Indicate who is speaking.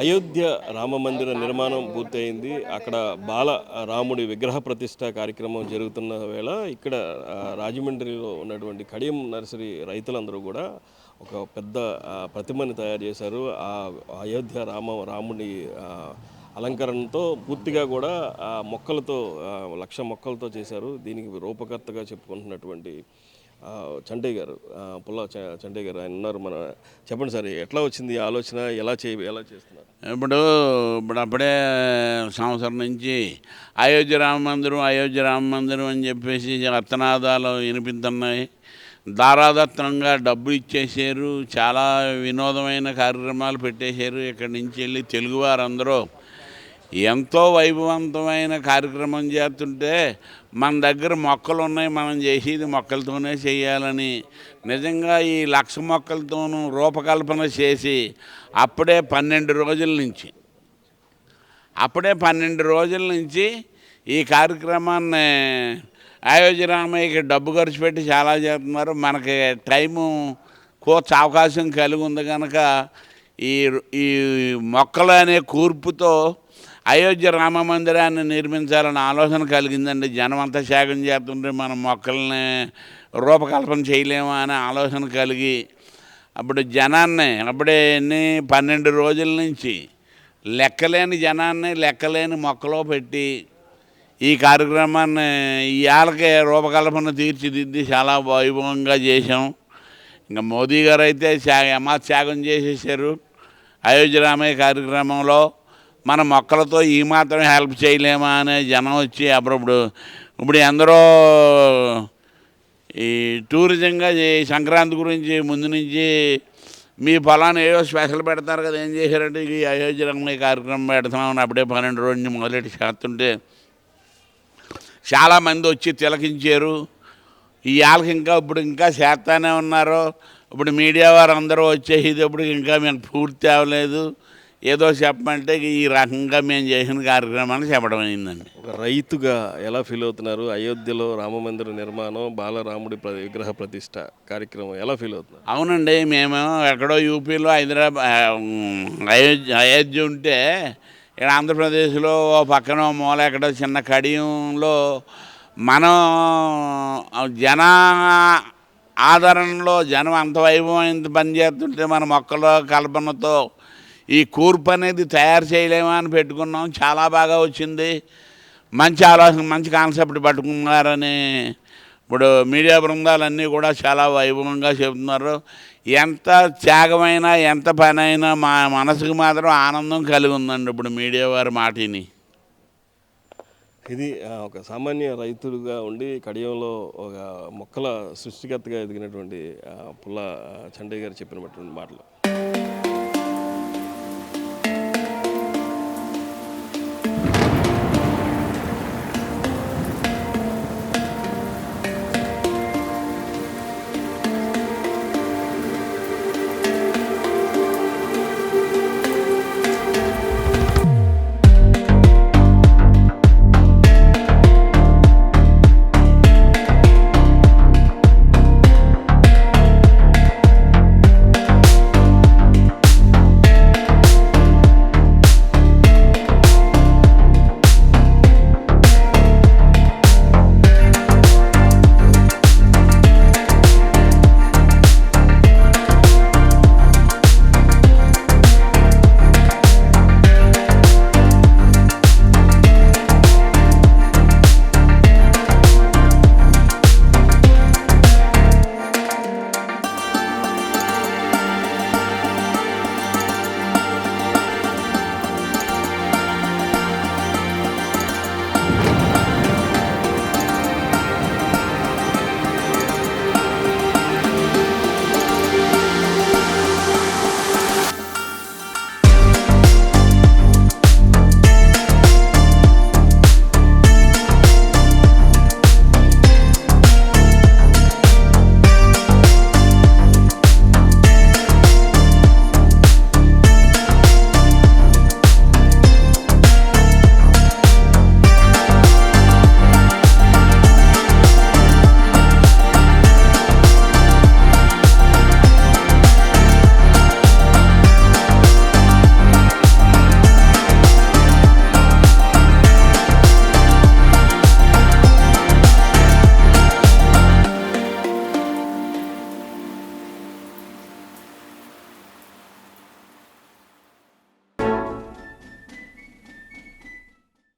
Speaker 1: అయోధ్య రామ మందిర నిర్మాణం పూర్తయింది. అక్కడ బాల రాముడి విగ్రహ ప్రతిష్ట కార్యక్రమం జరుగుతున్న వేళ ఇక్కడ రాజమండ్రిలో ఉన్నటువంటి కడియం నర్సరీ రైతులందరూ కూడా ఒక పెద్ద ప్రతిమని తయారు చేశారు. ఆ అయోధ్య రాముడి అలంకరణతో పూర్తిగా కూడా మొక్కలతో 1,00,000 మొక్కలతో చేశారు. దీనికి రూపకర్తగా చెప్పుకుంటున్నటువంటి చంటయ్య గారు, పుల్ల చంటయ్య గారు ఆయన ఉన్నారు. చెప్పండి సార్, ఎట్లా వచ్చింది ఈ ఆలోచన, ఎలా చేస్తున్నారు?
Speaker 2: ఇప్పుడు అప్పుడే సంవత్సరం నుంచి అయోధ్య రామ మందిరం అని చెప్పేసి అర్థనాదాలు వినిపిస్తున్నాయి. దారాదత్తంగా డబ్బులు ఇచ్చేసారు, చాలా వినోదమైన కార్యక్రమాలు పెట్టేశారు. ఇక్కడి నుంచి వెళ్ళి తెలుగువారందరూ ఎంతో వైభవంతమైన కార్యక్రమం చేస్తుంటే మన దగ్గర మొక్కలు ఉన్నాయి, మనం చేసేది మొక్కలతోనే చేయాలని నిజంగా ఈ 1,00,000 మొక్కలతోనూ రూపకల్పన చేసి అప్పుడే 12 రోజుల నుంచి ఈ కార్యక్రమాన్ని అయోధ్య రామయ్యకి డబ్బు ఖర్చు పెట్టి చాలా చేస్తున్నారు. మనకి టైము అవకాశం కలిగి ఉంది కనుక ఈ మొక్కలు అనే కూర్పుతో అయోధ్య రామ మందిరాన్ని నిర్మించాలని ఆలోచన కలిగిందండి. జనం అంతా త్యాగం చేస్తుంటే మనం మొక్కల్ని రూపకల్పన చేయలేమా అనే ఆలోచన కలిగి అప్పుడు జనాన్ని అప్పుడే 12 రోజుల నుంచి లెక్కలేని జనాన్ని లెక్కలేని మొక్కలో పెట్టి ఈ కార్యక్రమాన్ని ఇవాళకే రూపకల్పన తీర్చిదిద్ది చాలా వైభవంగా చేసాం. ఇంకా మోదీ గారు అయితే త్యాగం చేసేసారు. అయోధ్య రామయ్య కార్యక్రమంలో మన మొక్కలతో ఈ మాత్రం హెల్ప్ చేయలేమా అనే జనం వచ్చి ఇప్పుడు ఎందరో ఈ టూరిజంగా సంక్రాంతి గురించి ముందు నుంచి మీ పొలాన్ని ఏదో స్పెషల్ పెడతారు కదా, ఏం చేశారంటే ఈ అయోధ్య రామయ్య కార్యక్రమం పెడుతున్నామని అప్పుడే 12 రోజుల నుంచి మొదలెట్టి చేస్తుంటే చాలామంది వచ్చి తిలకించారు. ఈ వాళ్ళకి ఇప్పుడు ఇంకా చేస్తానే ఉన్నారు. ఇప్పుడు మీడియా వారు అందరూ వచ్చేసేటప్పుడు ఇంకా మేము పూర్తి అవ్వలేదు, ఏదో చెప్పమంటే ఈ రకంగా మేము చేసిన కార్యక్రమాన్ని చెప్పడం అయిందండి.
Speaker 1: ఒక రైతుగా ఎలా ఫీల్ అవుతున్నారు? అయోధ్యలో రామ మందిర నిర్మాణం, బాలరాముడి విగ్రహ ప్రతిష్ట కార్యక్రమం ఎలా ఫీల్ అవుతున్నారు?
Speaker 2: అవునండి, మేము ఎక్కడో యూపీలో అయోధ్య ఉంటే ఇక్కడ ఆంధ్రప్రదేశ్లో పక్కన మూల ఎక్కడో చిన్న కడియంలో మనం జన ఆదరణలో జనం అంత వైభవం ఇంత పనిచేస్తుంటే మన మొక్కల కల్పనతో ఈ కూర్పు అనేది తయారు చేయలేమా అని పెట్టుకున్నాం. చాలా బాగా వచ్చింది. మంచి ఆలోచన, మంచి కాన్సెప్ట్ పట్టుకున్నారని ఇప్పుడు మీడియా బృందాలన్నీ కూడా చాలా వైభవంగా చెబుతున్నారు. ఎంత త్యాగమైనా ఎంత పని అయినా మా మనసుకు మాత్రం ఆనందం కలిగి ఉందండి ఇప్పుడు మీడియా వారి మాటిని.
Speaker 1: ఇది ఒక సామాన్య రైతులుగా ఉండి కడియంలో ఒక మొక్కల సృష్టికర్తగా ఎదిగినటువంటి పుల్ల చంటయ్య గారు చెప్పినటువంటి మాటలు.